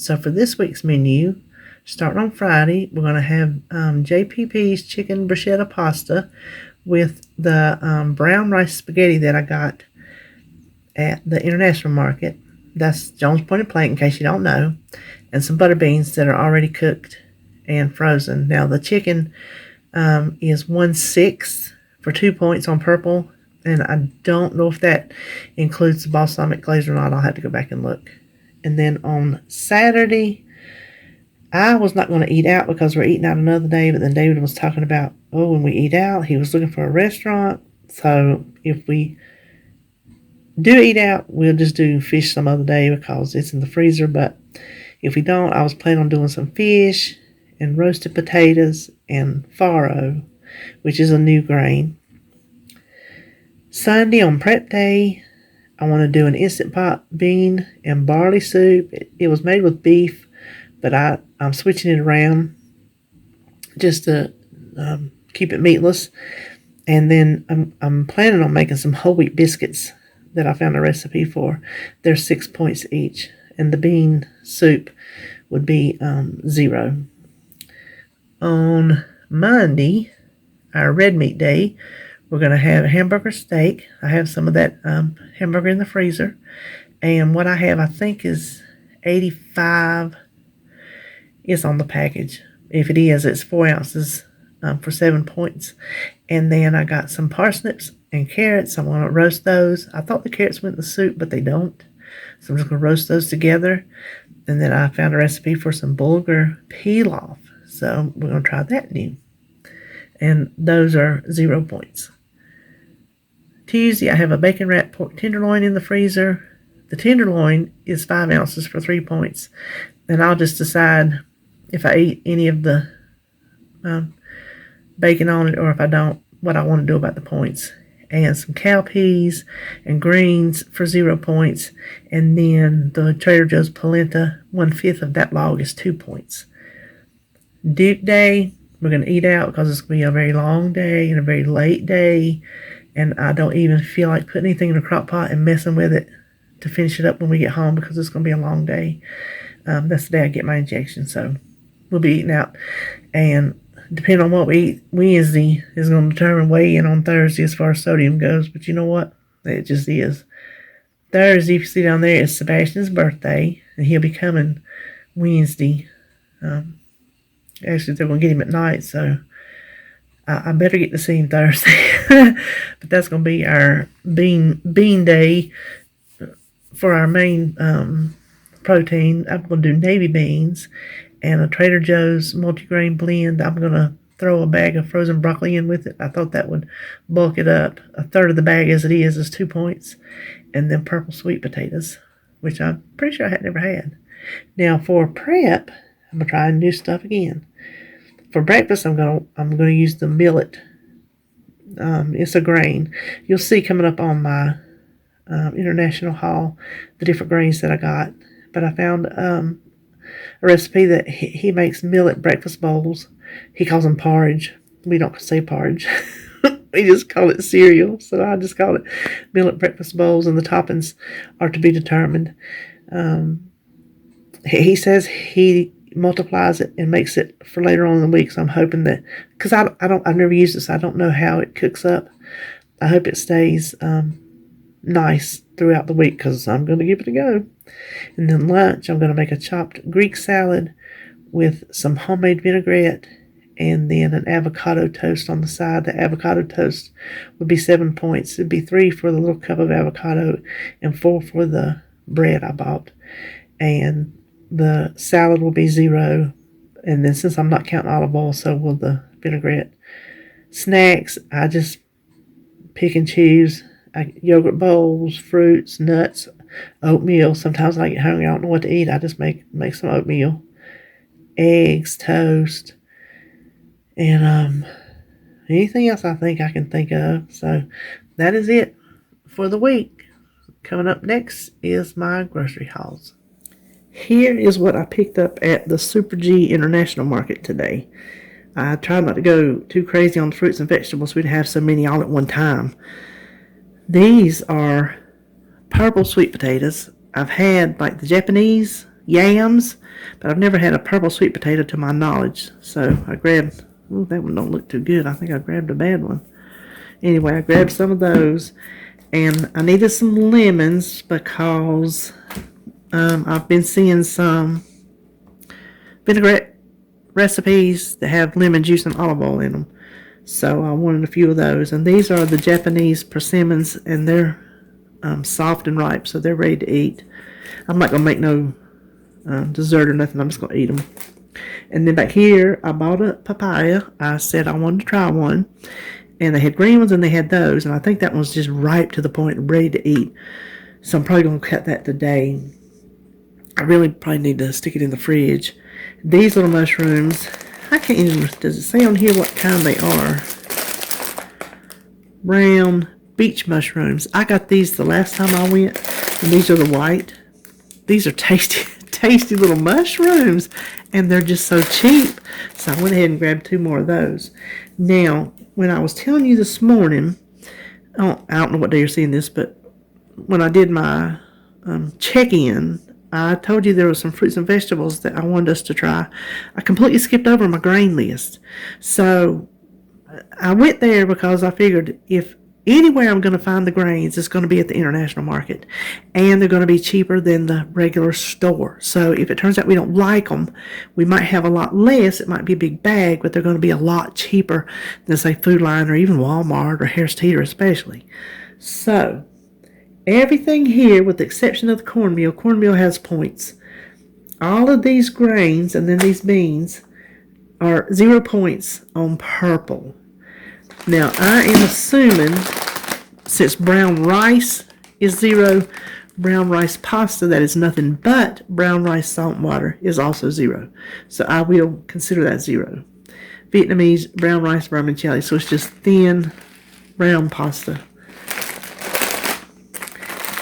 So for this week's menu, starting on Friday, we're going to have JPP's chicken bruschetta pasta with the brown rice spaghetti that I got at the international market. That's Jones Pointed Plate, in case you don't know, and some butter beans that are already cooked and frozen. Now the chicken is 1/6 for 2 points on purple, and I don't know if that includes the balsamic glaze or not. I'll have to go back and look. And then on Saturday, I was not going to eat out because we're eating out another day, but then David was talking about, when we eat out, he was looking for a restaurant. So if we do eat out, we'll just do fish some other day because it's in the freezer. But if we don't, I was planning on doing some fish and roasted potatoes and farro, which is a new grain. Sunday on prep day, I want to do an Instant Pot bean and barley soup. It was made with beef, but I'm switching it around just to keep it meatless. And then I'm planning on making some whole wheat biscuits that I found a recipe for. They're 6 points each, and the bean soup would be 0. On Monday, our red meat day, we're going to have a hamburger steak. I have some of that hamburger in the freezer. And what I have, I think, is 85 is on the package. If it is, it's 4 ounces for 7 points. And then I got some parsnips and carrots. I'm going to roast those. I thought the carrots went in the soup, but they don't. So I'm just going to roast those together. And then I found a recipe for some bulgur pilaf. So we're going to try that new. And those are 0 points. Tuesday, I have a bacon wrapped pork tenderloin in the freezer. The tenderloin is 5 ounces for 3 points. And I'll just decide if I eat any of the bacon on it, or if I don't, what I want to do about the points. And some cowpeas and greens for 0 points. And then the Trader Joe's polenta, 1/5 of that log is 2 points. Duke Day, we're going to eat out because it's going to be a very long day and a very late day. And I don't even feel like putting anything in a crock pot and messing with it to finish it up when we get home because it's going to be a long day. That's the day I get my injection. So we'll be eating out. And depending on what we eat, Wednesday is going to determine weigh-in on Thursday as far as sodium goes. But you know what? It just is. Thursday, if you see down there, is Sebastian's birthday. And he'll be coming Wednesday. Actually, they're going to get him at night, so I better get to see him Thursday. But that's going to be our bean day for our main protein. I'm going to do navy beans and a Trader Joe's multigrain blend. I'm going to throw a bag of frozen broccoli in with it. I thought that would bulk it up. A third of the bag as it is 2 points. And then purple sweet potatoes, which I'm pretty sure I had never had. Now for prep, I'm going to try new stuff again. For breakfast, I'm gonna use the millet. It's a grain. You'll see coming up on my international haul the different grains that I got. But I found a recipe that he makes millet breakfast bowls. He calls them porridge. We don't say porridge. We just call it cereal. So I just call it millet breakfast bowls, and the toppings are to be determined. He says he multiplies it and makes it for later on in the week. So I'm hoping that, because I've never used it, so I don't know how it cooks up. I hope it stays nice throughout the week, because I'm going to give it a go. And then lunch, I'm going to make a chopped Greek salad with some homemade vinaigrette and then an avocado toast on the side. The avocado toast would be 7 points. It'd be 3 for the little cup of avocado and 4 for the bread I bought. And the salad will be 0. And then since I'm not counting olive oil, so will the vinaigrette. Snacks, I just pick and choose. Yogurt bowls, fruits, nuts, oatmeal. Sometimes when I get hungry, I don't know what to eat. I just make some oatmeal. Eggs, toast, and anything else I think I can think of. So that is it for the week. Coming up next is my grocery hauls. Here is what I picked up at the Super G International Market today. I tried not to go too crazy on the fruits and vegetables. We'd have so many all at one time. These are purple sweet potatoes. I've had like the Japanese yams, but I've never had a purple sweet potato to my knowledge. So I grabbed, ooh, that one don't look too good. I think I grabbed a bad one. Anyway, I grabbed some of those, and I needed some lemons because I've been seeing some vinaigrette recipes that have lemon juice and olive oil in them. So I wanted a few of those. And these are the Japanese persimmons, and they're soft and ripe, so they're ready to eat. I'm not going to make no dessert or nothing. I'm just going to eat them. And then back here, I bought a papaya. I said I wanted to try one. And they had green ones, and they had those. And I think that one's just ripe to the point and ready to eat. So I'm probably going to cut that today. I really probably need to stick it in the fridge. These little mushrooms, I can't even, does it say on here what kind they are? Brown beach mushrooms. I got these the last time I went, and these are the white. These are tasty, tasty little mushrooms, and they're just so cheap. So I went ahead and grabbed 2 more of those. Now, when I was telling you this morning, I don't know what day you're seeing this, but when I did my check-in, I told you there were some fruits and vegetables that I wanted us to try. I completely skipped over my grain list. So I went there because I figured if anywhere I'm going to find the grains, it's going to be at the international market. And they're going to be cheaper than the regular store. So if it turns out we don't like them, we might have a lot less. It might be a big bag, but they're going to be a lot cheaper than, say, Food Line or even Walmart or Harris Teeter especially. So everything here, with the exception of the cornmeal, cornmeal has points. All of these grains and then these beans are 0 points on purple. Now, I am assuming, since brown rice is 0, brown rice pasta, that is nothing but brown rice salt and water, is also 0. So I will consider that 0. Vietnamese brown rice vermicelli, so it's just thin brown pasta.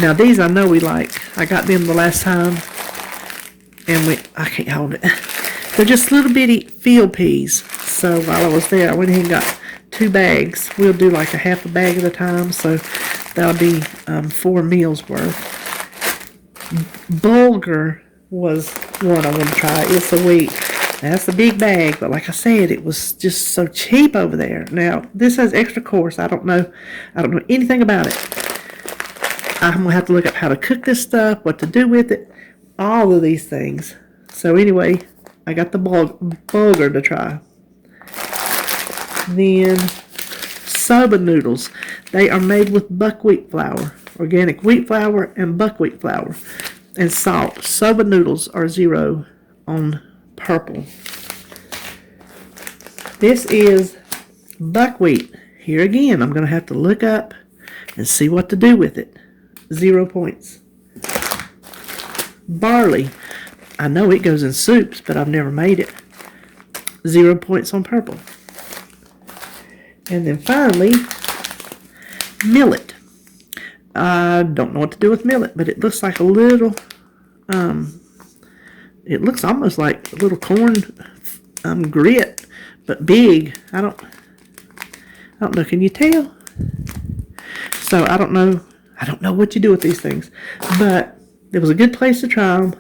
Now these I know we like. I got them the last time, and I can't hold it. They're just little bitty field peas. So while I was there, I went ahead and got 2 bags. We'll do like a half a bag at a time, so that'll be 4 meals worth. Bulgur was one I want to try. It's a wheat. That's a big bag, but like I said, it was just so cheap over there. Now this has extra course. I don't know anything about it. I'm going to have to look up how to cook this stuff, what to do with it, all of these things. So anyway, I got the bulgur to try. Then soba noodles. They are made with buckwheat flour, organic wheat flour and buckwheat flour, and salt. Soba noodles are 0 on purple. This is buckwheat. Here again, I'm going to have to look up and see what to do with it. 0 points. Barley. I know it goes in soups, but I've never made it. 0 points on purple. And then finally, millet. I don't know what to do with millet, but it looks like a little, it looks almost like a little corn grit, but big. I don't know. Can you tell? So I don't know what you do with these things, but it was a good place to try them.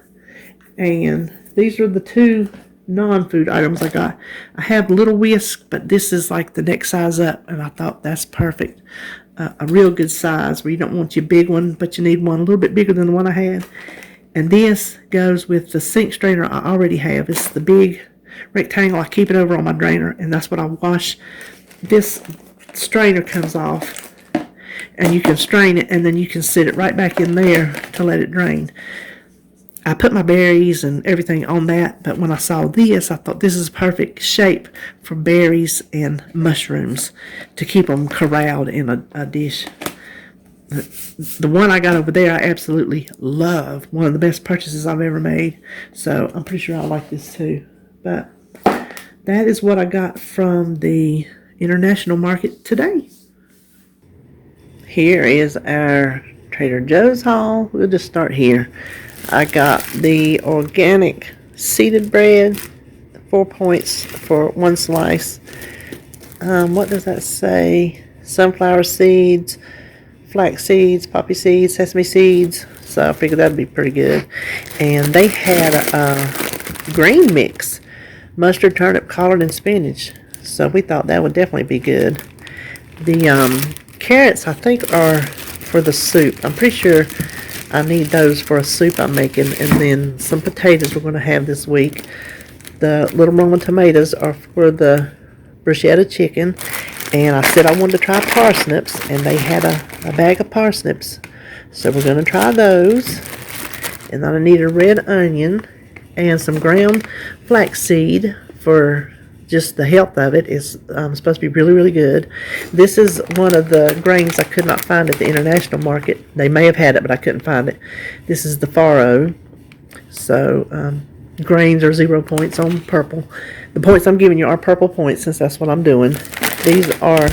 And these are the 2 non-food items I got. I have Little Whisk, but this is like the next size up, and I thought that's perfect. A real good size where you don't want your big one, but you need one a little bit bigger than the one I had. And this goes with the sink strainer I already have. It's the big rectangle. I keep it over on my drainer, and that's what I wash. This strainer comes off, and you can strain it, and then you can sit it right back in there to let it drain. I put my berries and everything on that, but when I saw this, I thought this is perfect shape for berries and mushrooms to keep them corralled in a dish. The one I got over there, I absolutely love. One of the best purchases I've ever made. So I'm pretty sure I'll like this too. But that is what I got from the international market today. Here is our Trader Joe's haul. We'll just start here. I got the organic seeded bread, 4 points for 1 slice. What does that say? Sunflower seeds, flax seeds, poppy seeds, sesame seeds, so I figured that'd be pretty good. And they had a green mix, mustard, turnip, collard, and spinach. So we thought that would definitely be good. The carrots, I think, are for the soup. I'm pretty sure I need those for a soup I'm making. And then some potatoes we're going to have this week. The little Roma tomatoes are for the bruschetta chicken. And I said I wanted to try parsnips, and they had a bag of parsnips. So we're going to try those. And then I need a red onion and some ground flaxseed for just the health of it. Is supposed to be really, really good. This is one of the grains I could not find at the international market. They may have had it, but I couldn't find it. This is the farro. So grains are 0 points on purple. The points I'm giving you are purple points, since that's what I'm doing. These are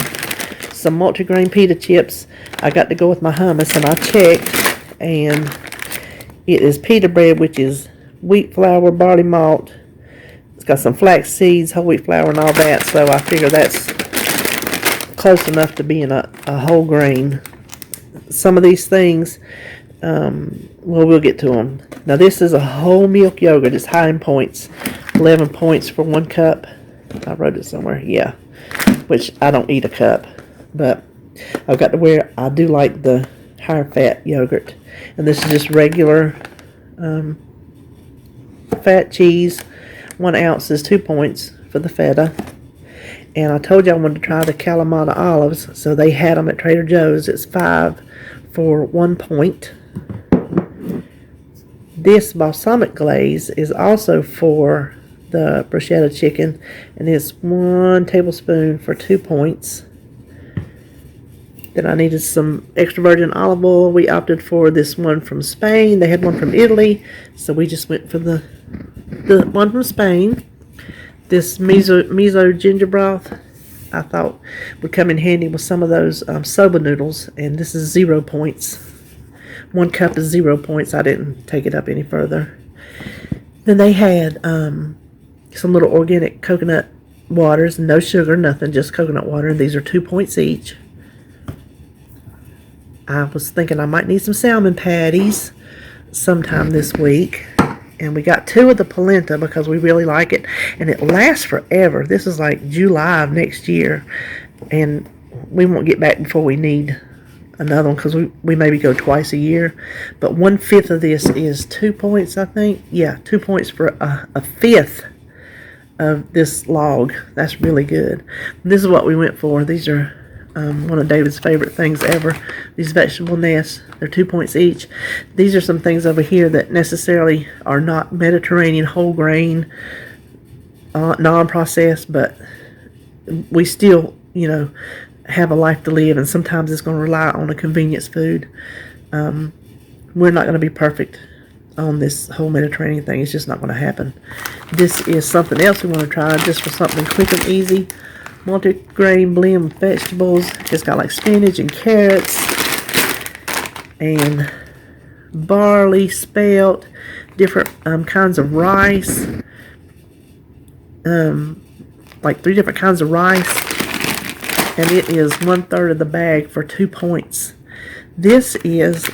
some multigrain pita chips. I got to go with my hummus, and I checked, and it is pita bread, which is wheat flour, barley malt. It's got some flax seeds, whole wheat flour, and all that, so I figure that's close enough to being a whole grain. Some of these things, well, we'll get to them. Now, this is a whole milk yogurt. It's high in points. 11 points for 1 cup. I wrote it somewhere, yeah. Which I don't eat a cup, but I've got to where I do like the higher fat yogurt. And this is just regular fat cheese. 1 ounce is 2 points for the feta. And I told you I wanted to try the Kalamata olives, so they had them at Trader Joe's. It's 5 for 1 point. This balsamic glaze is also for the bruschetta chicken, and it's 1 tablespoon for 2 points. Then I needed some extra virgin olive oil. We opted for this one from Spain. They had one from Italy, so we just went for the one from Spain. This miso ginger broth I thought would come in handy with some of those soba noodles, and this is 0 points. 1 cup is 0 points. I didn't take it up any further. Then they had some little organic coconut waters, no sugar, nothing, just coconut water, and these are 2 points each. I was thinking I might need some salmon patties sometime this week, and we got 2 of the polenta because we really like it, and it lasts forever. This is like July of next year, and we won't get back before we need another one, because we maybe go twice a year. But 1/5 of this is 2 points, I think. Yeah, 2 points for a fifth of this log. That's really good. And this is what we went for. These are one of David's favorite things ever. These vegetable nests. They're 2 points each. These are some things over here that necessarily are not Mediterranean whole grain, non-processed, but we still, have a life to live, and sometimes it's going to rely on a convenience food. We're not going to be perfect on this whole Mediterranean thing. It's just not going to happen. This is something else we want to try, just for something quick and easy. Multi-grain blend with vegetables. It's got like spinach and carrots and barley, spelt, different kinds of rice. Like 3 different kinds of rice. And it is 1/3 of the bag for 2 points. This is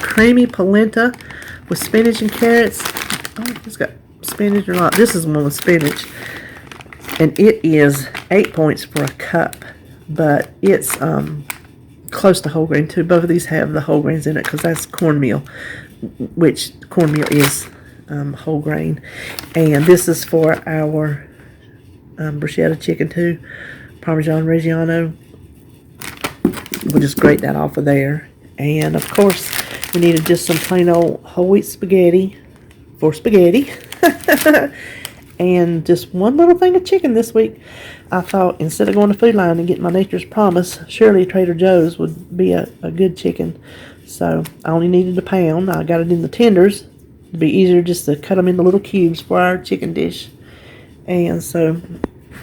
creamy polenta with spinach and carrots. Oh, it's got spinach or not. This is one with spinach. And it is 8 points for a cup. But it's close to whole grain too. Both of these have the whole grains in it, because that's cornmeal, which cornmeal is whole grain. And this is for our bruschetta chicken too. Parmesan Reggiano. We'll just grate that off of there. And of course, we needed just some plain old whole wheat spaghetti for spaghetti. And just 1 little thing of chicken this week. I thought, instead of going to Food Line and getting my Nature's Promise, surely Trader Joe's would be a good chicken. So I only needed a pound. I got it in the tenders. It'd be easier just to cut them into little cubes for our chicken dish. And so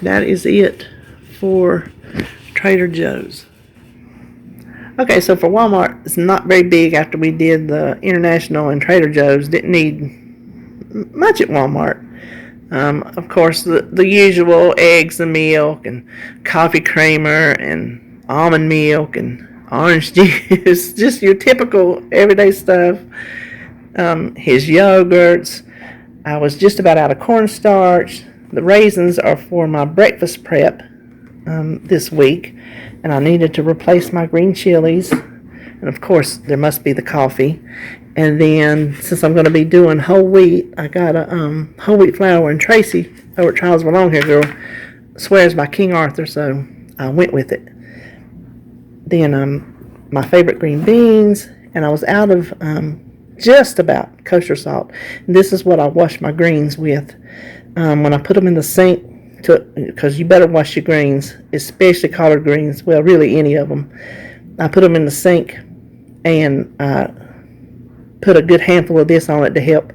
that is it for Trader Joe's. Okay, so for Walmart, it's not very big after we did the International and Trader Joe's. Didn't need much at Walmart. Of course, the usual eggs and milk and coffee creamer and almond milk and orange juice, just your typical everyday stuff. His yogurts. I was just about out of cornstarch. The raisins are for my breakfast prep this week, and I needed to replace my green chilies. And of course, there must be the coffee. And then, since I'm going to be doing whole wheat, I got a whole wheat flour. And Tracy over at Charlesville Longhair Girl swears by King Arthur, so I went with it. Then my favorite green beans, and I was out of just about kosher salt. And this is what I wash my greens with. When I put them in the sink, because you better wash your greens, especially collard greens, well, really any of them. I put them in the sink and put a good handful of this on it to help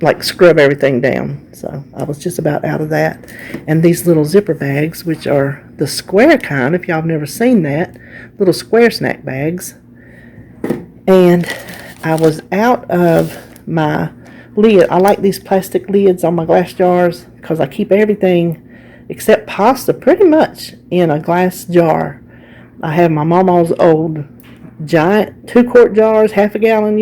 like scrub everything down. So I was just about out of that. And these little zipper bags, which are the square kind, if y'all have never seen that, little square snack bags. And I was out of my lid. I like these plastic lids on my glass jars because I keep everything except pasta pretty much in a glass jar. I have my mama's old giant 2-quart jars, half a gallon,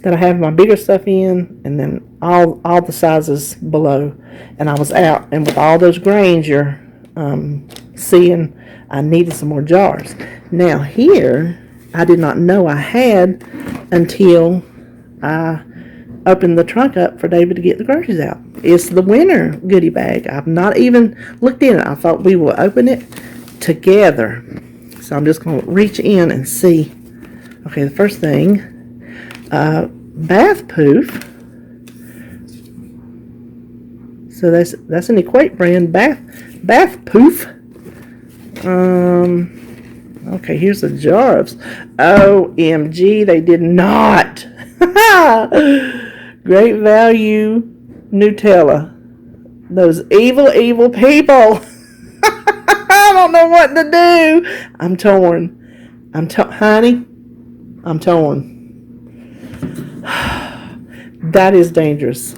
that I have my bigger stuff in, and then all the sizes below. And I was out, and with all those grains you're seeing, I needed some more jars. Now here, I did not know I had until I opened the trunk up for David to get the groceries out. It's the winter goodie bag. I've not even looked in it. I thought we would open it together. So I'm just going to reach in and see. Okay, the first thing, bath poof. So that's an Equate brand bath poof. Okay, here's a jar of OMG, they did not. Great value Nutella. Those evil people. I don't know what to do. I'm torn. Honey, I'm torn. That is dangerous.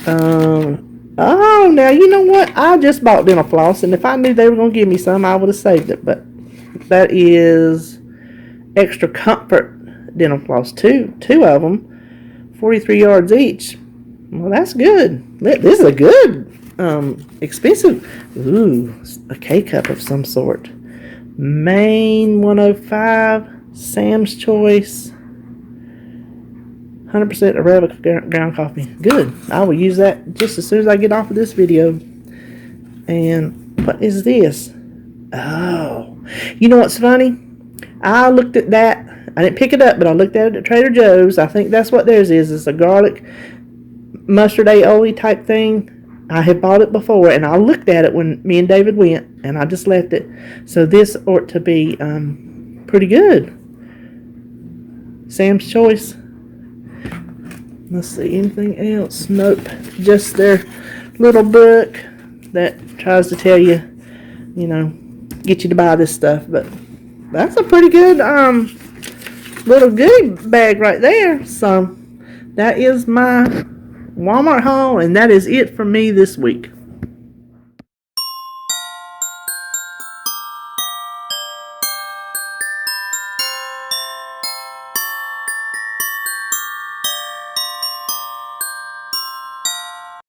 Oh, now you know what? I just bought dental floss, and if I knew they were going to give me some, I would have saved it. But that is extra comfort dental floss. Two of them, 43 yards each. Well, that's good. This is a good, expensive. Ooh, a K-cup of some sort. Maine 105, Sam's Choice. 100% Arabica ground coffee. Good. I will use that just as soon as I get off of this video. And what is this? Oh. You know what's funny? I looked at that. I didn't pick it up, but I looked at it at Trader Joe's. I think that's what theirs is. It's a garlic mustard aioli type thing. I had bought it before, and I looked at it when me and David went, and I just left it. So this ought to be pretty good. Sam's Choice. Let's see, anything else? Nope. Just their little book that tries to tell you, get you to buy this stuff. But that's a pretty good little goodie bag right there. So that is my Walmart haul, and that is it for me this week.